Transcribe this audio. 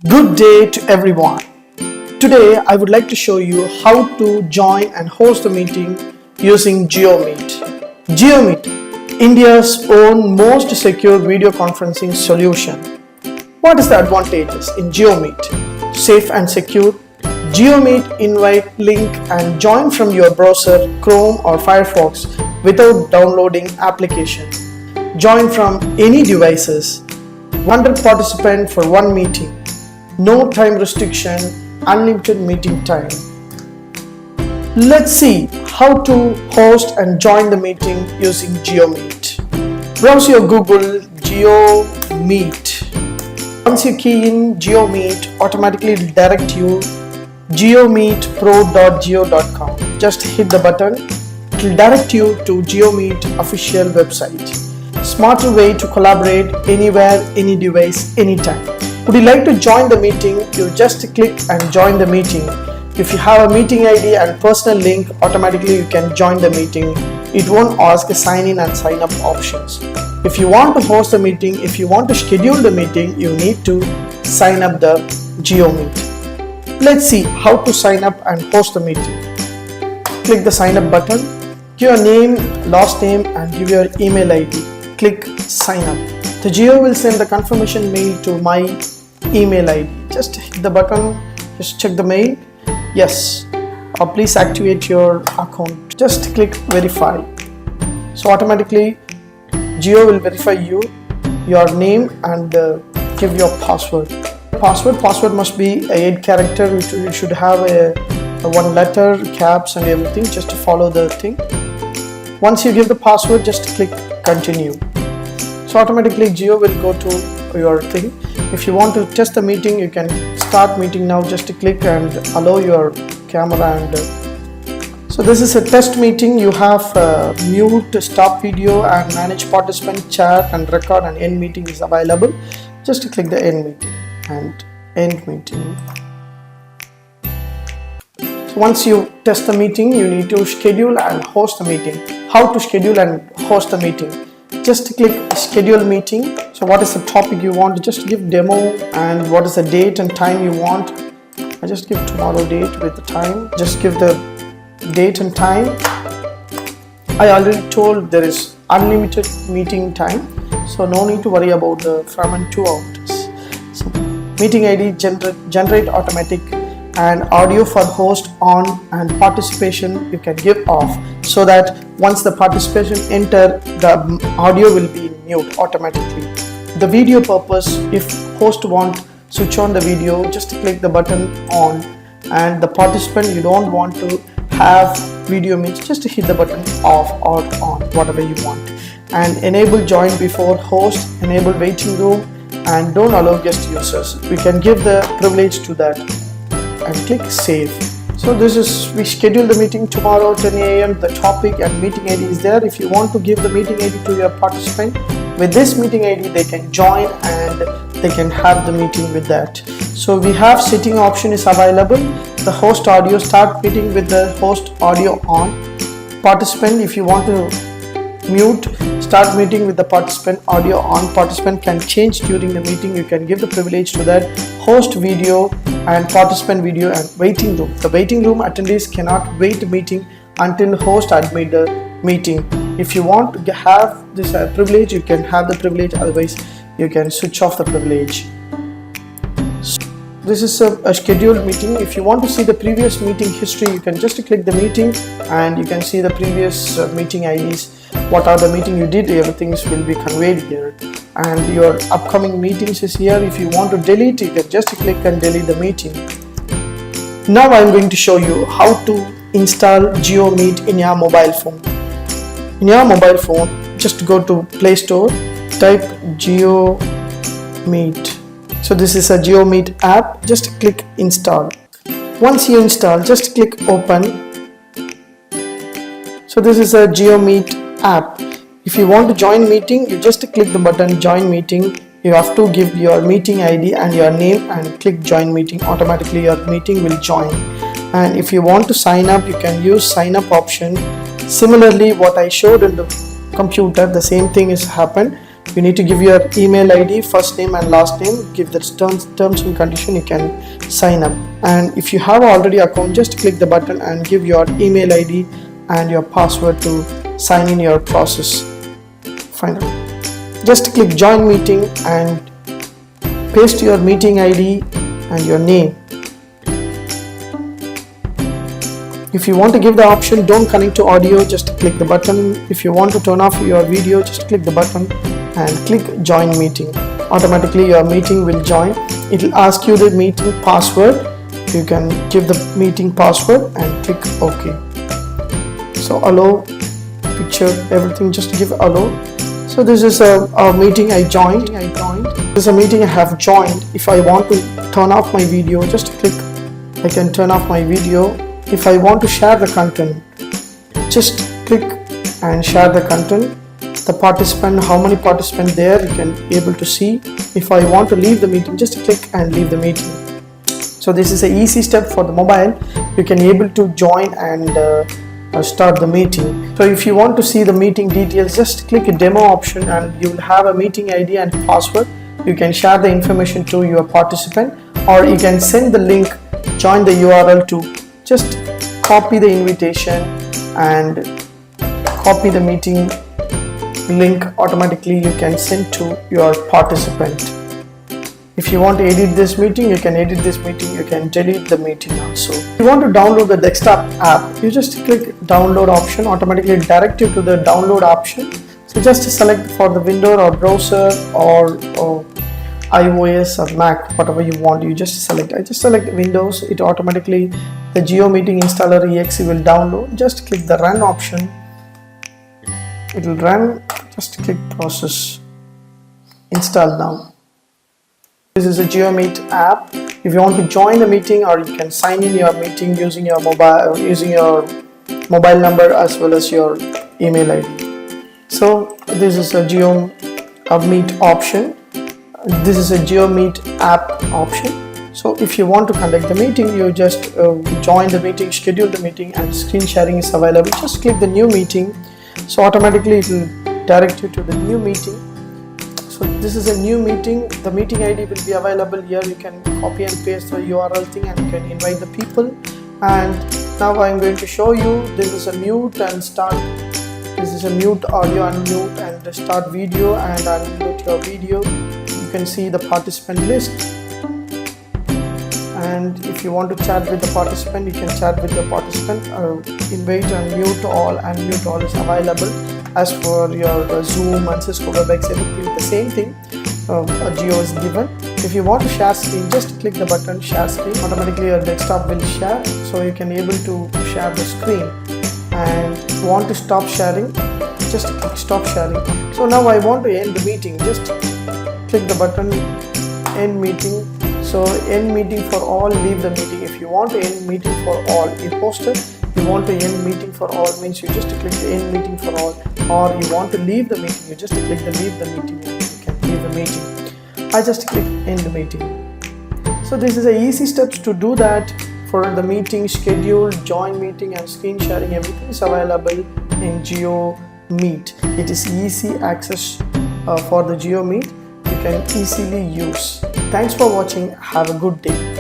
Good day to everyone. Today I would like to show you how to join and host a meeting using JioMeet. JioMeet, India's own most secure video conferencing solution. What is the advantages in JioMeet? Safe and secure. JioMeet invite, link and join from your browser, Chrome or Firefox without downloading application. Join from any devices. 100 participants for one meeting. No time restriction, unlimited meeting time. Let's see how to host and join the meeting using JioMeet. Browse your Google JioMeet. Once you key in JioMeet, automatically direct you jiomeetpro.jio.com. Just hit the button. It will direct you to JioMeet official website. Smarter way to collaborate anywhere, any device, anytime. Would you like to join the meeting? You just click and join the meeting. If you have a meeting ID and personal link, automatically you can join the meeting. It won't ask a sign in and sign up options. If you want to host a meeting, if you want to schedule the meeting, you need to sign up the JioMeet. Let's see how to sign up and host the meeting. Click the sign up button. Give your name, last name and give your email ID. Click sign up. The Jio will send the confirmation mail to my email ID. Just hit the button, just check the mail. Yes, or please activate your account. Just click verify. So automatically Jio will verify you, your name and give your password. Password must be a 8 character. You should have a 1 letter, caps and everything, just to follow the thing. Once you give the password, just click continue. So automatically Jio will go to your thing. If you want to test the meeting, you can start meeting now. Just click and allow your camera and so this is a test meeting. You have mute, stop video and manage participant, chat and record and end meeting is available. Just click the end meeting and end meeting. So once you test the meeting, you need to schedule and host the meeting. How to schedule and host the meeting? Just click schedule meeting. So what is the topic you want? Just give demo and what is the date and time you want. I just give tomorrow date with the time. Just give the date and time. I already told there is unlimited meeting time, so no need to worry about the from and to hours. So meeting ID generate automatic and audio for host on and participation you can give off, so that once the participation enter, the audio will be mute automatically. The video purpose, if host want switch on the video, just click the button on, and the participant you don't want to have video means just hit the button off or on, whatever you want. And enable join before host, enable waiting room and don't allow guest users. We can give the privilege to that and click save. So this is, we schedule the meeting tomorrow 10 AM. The topic and meeting ID is there. If you want to give the meeting ID to your participant, with this meeting ID they can join and they can have the meeting with that. So we have setting option is available. The host audio, start meeting with the host audio on. Participant, if you want to mute, start meeting with the participant audio on. Participant can change during the meeting. You can give the privilege to that. Host video and participant video and waiting room. The waiting room attendees cannot wait meeting until host admit the meeting. If you want to have this privilege, you can have the privilege, otherwise you can switch off the privilege. So this is a scheduled meeting. If you want to see the previous meeting history, you can just click the meeting and you can see the previous meeting IDs. What are the meeting you did, everything will be conveyed here. And your upcoming meetings is here. If you want to delete, you can just click and delete the meeting. Now I am going to show you how to install JioMeet in your mobile phone. In your mobile phone, just go to Play Store, type JioMeet. So this is a JioMeet app. Just click install. Once you install, just click open. So this is a JioMeet app. If you want to join meeting, you just click the button join meeting. You have to give your meeting ID and your name and click join meeting. Automatically your meeting will join. And if you want to sign up, you can use sign up option. Similarly, what I showed in the computer, the same thing is happened. You need to give your email ID, first name and last name, give the terms and condition, you can sign up. And if you have already account, just click the button and give your email ID and your password to sign in your process. Finally, just click join meeting and paste your meeting ID and your name. If you want to give the option don't connect to audio, just click the button. If you want to turn off your video, just click the button and click join meeting. Automatically your meeting will join. It will ask you the meeting password. You can give the meeting password and click OK. So allow, picture, everything, just give allow. So this is a meeting I joined. This is a meeting I have joined. If I want to turn off my video, just click, I can turn off my video. If I want to share the content, just click and share the content. The participant, how many participants there, you can able to see. If I want to leave the meeting, just click and leave the meeting. So this is an easy step for the mobile. You can able to join and start the meeting. So if you want to see the meeting details, just click a demo option and you will have a meeting ID and password. You can share the information to your participant, or you can send the link, join the URL to just copy the invitation and copy the meeting link. Automatically you can send to your participant. If you want to edit this meeting, you can edit this meeting. You can delete the meeting also. If you want to download the desktop app, you just click download option. Automatically direct you to the download option. So just select for the window or browser or iOS or Mac, whatever you want, you just select. I just select Windows. It automatically, the Jio Meeting installer exe will download. Just click the run option. It will run. Just click process. Install now. This is a JioMeet app. If you want to join the meeting, or you can sign in your meeting using your mobile number as well as your email ID. So this is a JioMeet option. This is a JioMeet app option. So if you want to conduct the meeting, you just join the meeting, schedule the meeting, and screen sharing is available. Just click the new meeting. So automatically it will direct you to the new meeting. So this is a new meeting. The meeting ID will be available here. You can copy and paste the URL thing and you can invite the people. And now I'm going to show you, this is a mute and start. This is a mute audio, unmute and start video and unmute your video. You can see the participant list. And if you want to chat with the participant, you can chat with the participant. Invite and mute all is available. As for your Zoom and Cisco WebEx, everything the same thing. Jio is given. If you want to share screen, just click the button share screen. Automatically your desktop will share, so you can able to share the screen. And if you want to stop sharing, just click stop sharing. So now I want to end the meeting. Just click the button end meeting. So end meeting for all, leave the meeting. If you want to end meeting for all, you post it. You want to end meeting for all means you just click the end meeting for all, or you want to leave the meeting, you just click the leave the meeting. You can leave the meeting. I just click end the meeting. So this is a easy steps to do that. For the meeting schedule, join meeting and screen sharing, everything is available in Jio Meet. It is easy access for the Jio Meet. You can easily use. Thanks for watching. Have a good day.